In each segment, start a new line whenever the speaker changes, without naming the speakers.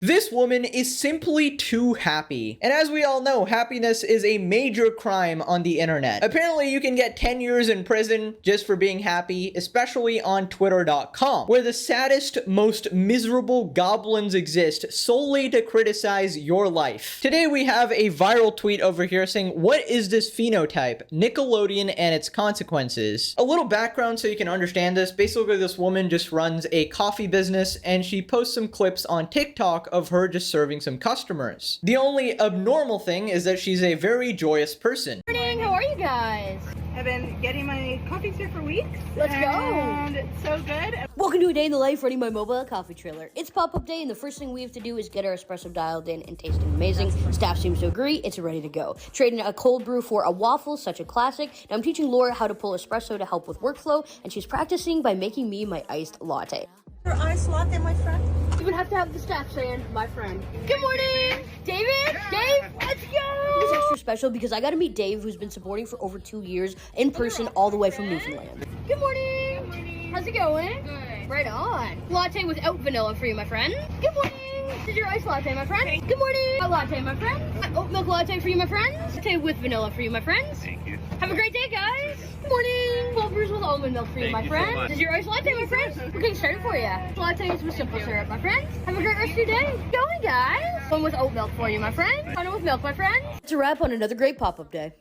This woman is simply too happy. And as we all know, happiness is a major crime on the internet. Apparently, you can get 10 years in prison just for being happy, especially on Twitter.com, where the saddest, most miserable goblins exist solely to criticize your life. Today, we have a viral tweet over here saying, "What is this phenotype? Nickelodeon and its consequences." A little background so you can understand this. Basically, this woman just runs a coffee business and she posts some clips on TikTok of her just serving some customers. The only abnormal thing is that she's a very joyous person.
Good morning, how are you guys?
I've been getting my coffees here for weeks.
Let's go.
And it's so good.
Welcome to a day in the life running my mobile coffee trailer. It's pop-up day, and the first thing we have to do is get our espresso dialed in and tasting amazing. Staff seems to agree, it's ready to go. Trading a cold brew for a waffle, such a classic. Now I'm teaching Laura how to pull espresso to help with workflow, and she's practicing by making me my iced latte.
Your iced latte, my friend.
You would have to have the staff saying, my friend. Good morning, David. Dave, let's go. This is extra special because I got to meet Dave, who's been supporting for over 2 years in person, all the way from Newfoundland. Good morning. Good morning. How's it going? Good. Right on. Latte without vanilla for you, my friend. Good morning. This is your iced latte, my friend.
Thank you.
Good morning. A latte, my friend. Oat milk latte for you, my friend. Latte with vanilla for you, my friends.
Thank you.
Have a great day, guys. Good morning. Cold brews with almond milk for you,
Thank
my
you so
friend.
much.
This is your iced latte, my friend. We're getting started for you. Lattes with simple syrup, my friend. Have a great rest of your day. Going, guys. One with oat milk for you, my friend. One with milk, my friend. It's a wrap on another great pop-up day.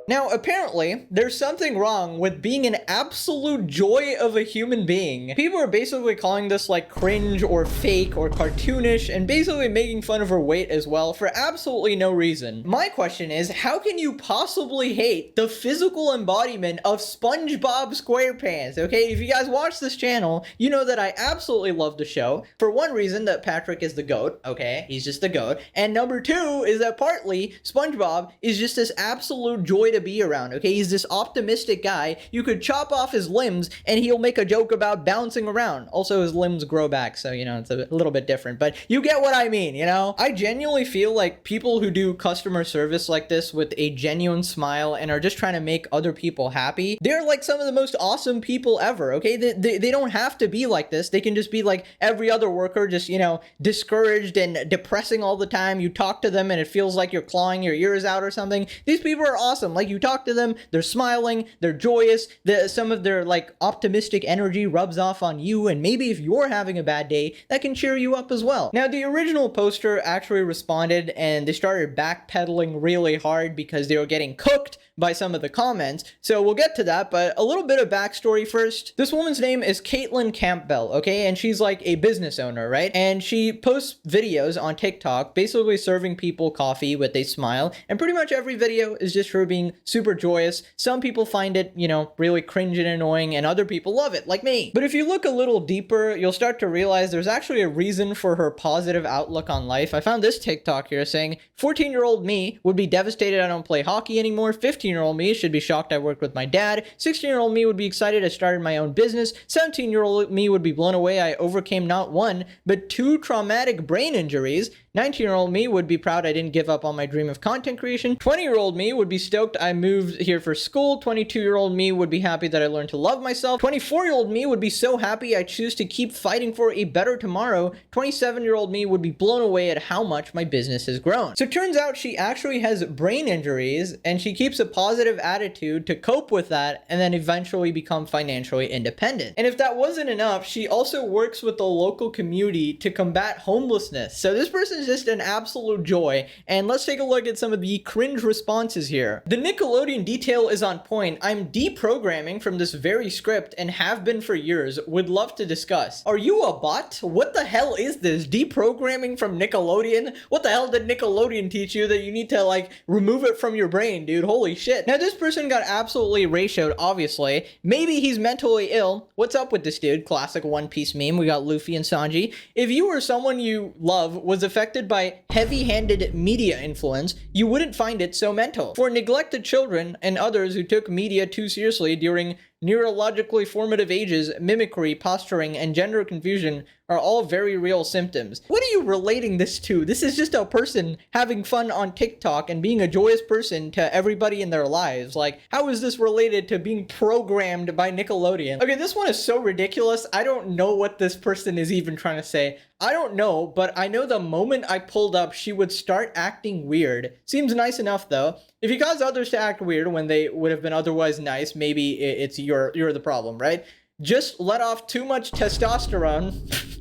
Now, apparently, there's something wrong with being an absolute joy of a human being. People are basically calling this like cringe or fake or cartoonish and basically making fun of her weight as well for absolutely no reason. My question is, how can you possibly hate the physical embodiment of SpongeBob SquarePants? Okay, if you guys watch this channel, you know that I absolutely love the show. For one reason, that Patrick is the GOAT, okay? He's just the GOAT. And number two is that partly SpongeBob is just this absolute joy to be around, okay? He's this optimistic guy. You could chop off his limbs and he'll make a joke about bouncing around. Also, his limbs grow back, so, you know, it's a little bit different, but you get what I mean, you know? I genuinely feel like people who do customer service like this with a genuine smile and are just trying to make other people happy, they're like some of the most awesome people ever, okay? They don't have to be like this. They can just be like every other worker, just, you know, discouraged and depressing all the time. You talk to them and it feels like you're clawing your ears out or something. These people are awesome. Like, you talk to them, they're smiling, they're joyous, some of their like optimistic energy rubs off on you, and maybe if you're having a bad day, that can cheer you up as well. Now, the original poster actually responded and they started backpedaling really hard because they were getting cooked by some of the comments, so we'll get to that, but a little bit of backstory first. This woman's name is Campbell, okay, and she's like a business owner, right? And she posts videos on TikTok basically serving people coffee with a smile, and pretty much every video is just her being super joyous. Some people find it, you know, really cringe and annoying, and other people love it, like me. But if you look a little deeper, you'll start to realize there's actually a reason for her positive outlook on life. I found this TikTok here saying, 14-year-old me would be devastated I don't play hockey anymore. 15-year-old me should be shocked I worked with my dad. 16-year-old me would be excited I started my own business. 17-year-old me would be blown away I overcame not one, but 2 traumatic brain injuries. 19-year-old me would be proud I didn't give up on my dream of content creation. 20-year-old me would be stoked I moved here for school. 22-year-old me would be happy that I learned to love myself. 24-year-old me would be so happy I choose to keep fighting for a better tomorrow. 27-year-old me would be blown away at how much my business has grown. So it turns out she actually has brain injuries and she keeps a positive attitude to cope with that and then eventually become financially independent. And if that wasn't enough, she also works with the local community to combat homelessness. So this person is just an absolute joy. And let's take a look at some of the cringe responses here. The Nickelodeon detail is on point. I'm deprogramming from this very script and have been for years. Would love to discuss. Are you a bot? What the hell is this? Deprogramming from Nickelodeon? What the hell did Nickelodeon teach you that you need to like remove it from your brain, dude? Holy shit. Now this person got absolutely ratioed, obviously. Maybe he's mentally ill. What's up with this dude? Classic One Piece meme. We got Luffy and Sanji. If you or someone you love was affected by heavy-handed media influence, you wouldn't find it so mental. For neglected children and others who took media too seriously during neurologically formative ages, mimicry, posturing, and gender confusion are all very real symptoms. What are you relating this to? This is just a person having fun on TikTok and being a joyous person to everybody in their lives. Like, how is this related to being programmed by Nickelodeon? Okay, this one is so ridiculous. I don't know what this person is even trying to say. I don't know, but I know the moment I pulled up, she would start acting weird. Seems nice enough though. If you cause others to act weird when they would have been otherwise nice, maybe it's you're the problem, right? Just let off too much testosterone.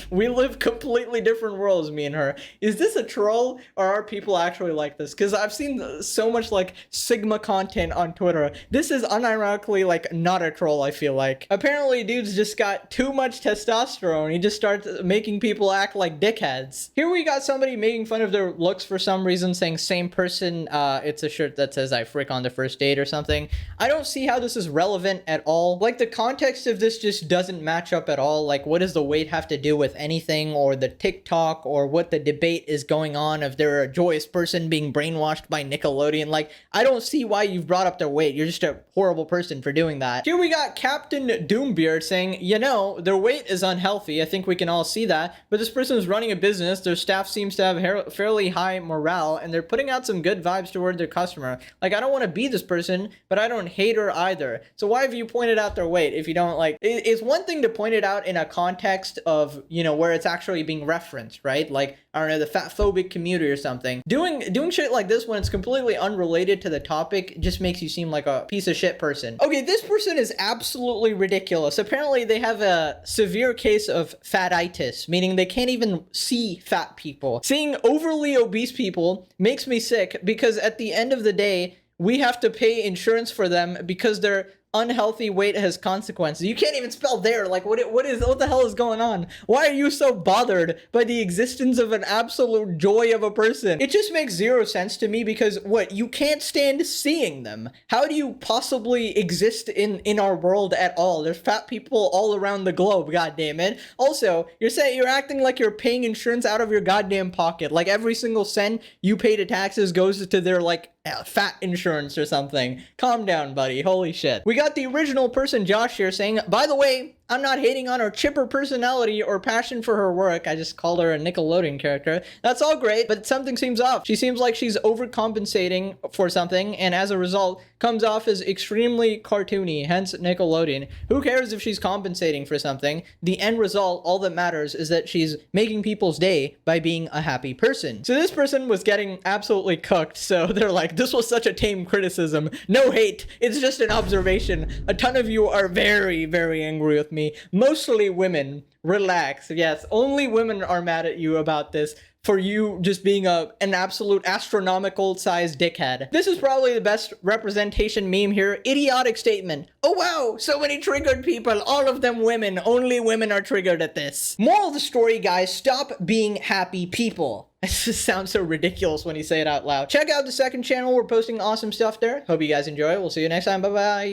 We live completely different worlds, me and her. Is this a troll, or are people actually like this? Because I've seen so much like Sigma content on Twitter. This is unironically like not a troll, I feel like. Apparently dude's just got too much testosterone. He just starts making people act like dickheads. Here we got somebody making fun of their looks for some reason, saying same person. It's a shirt that says I frick on the first date or something. I don't see how this is relevant at all. Like the context of this just doesn't match up at all. Like what does the weight have to do with anything, or the TikTok, or what the debate is going on if they're a joyous person being brainwashed by Nickelodeon? Like, I don't see why you've brought up their weight. You're just a horrible person for doing that. Here we got Captain Doombeard saying, you know, their weight is unhealthy. I think we can all see that. But this person is running a business. Their staff seems to have fairly high morale, and they're putting out some good vibes toward their customer. Like, I don't want to be this person, but I don't hate her either. So why have you pointed out their weight if you don't like... It's one thing to point it out in a context of, you know, where it's actually being referenced, right? Like, I don't know, the fat phobic community or something. Doing shit like this when it's completely unrelated to the topic just makes you seem like a piece of shit person. Okay, this person is absolutely ridiculous. Apparently they have a severe case of fatitis, meaning they can't even see fat people. Seeing overly obese people makes me sick, because at the end of the day, we have to pay insurance for them because they're unhealthy weight has consequences. You can't even spell there. Like, what the hell is going on? Why are you so bothered by the existence of an absolute joy of a person? It just makes zero sense to me, because what, you can't stand seeing them? How do you possibly exist in our world at all? There's fat people all around the globe, god damn it. Also, you're acting like you're paying insurance out of your goddamn pocket. Like every single cent you pay to taxes goes to their like fat insurance or something. Calm down, buddy. Holy shit. We got the original person, Josh, here saying, by the way, I'm not hating on her chipper personality or passion for her work. I just called her a Nickelodeon character. That's all great, but something seems off. She seems like she's overcompensating for something, and as a result, comes off as extremely cartoony, hence Nickelodeon. Who cares if she's compensating for something? The end result, all that matters, is that she's making people's day by being a happy person. So this person was getting absolutely cooked, so they're like, this was such a tame criticism. No hate, it's just an observation. A ton of you are very, very angry with me. Mostly women. Relax. Yes, only women are mad at you about this, for you just being an absolute astronomical sized dickhead. This is probably the best representation meme here. Idiotic statement. Oh wow, so many triggered people, all of them women. Only women are triggered at this. Moral of the story, guys, stop being happy people. It just sounds so ridiculous when you say it out loud. Check out the second channel. We're posting awesome stuff there. Hope you guys enjoy. We'll see you next time. Bye-bye.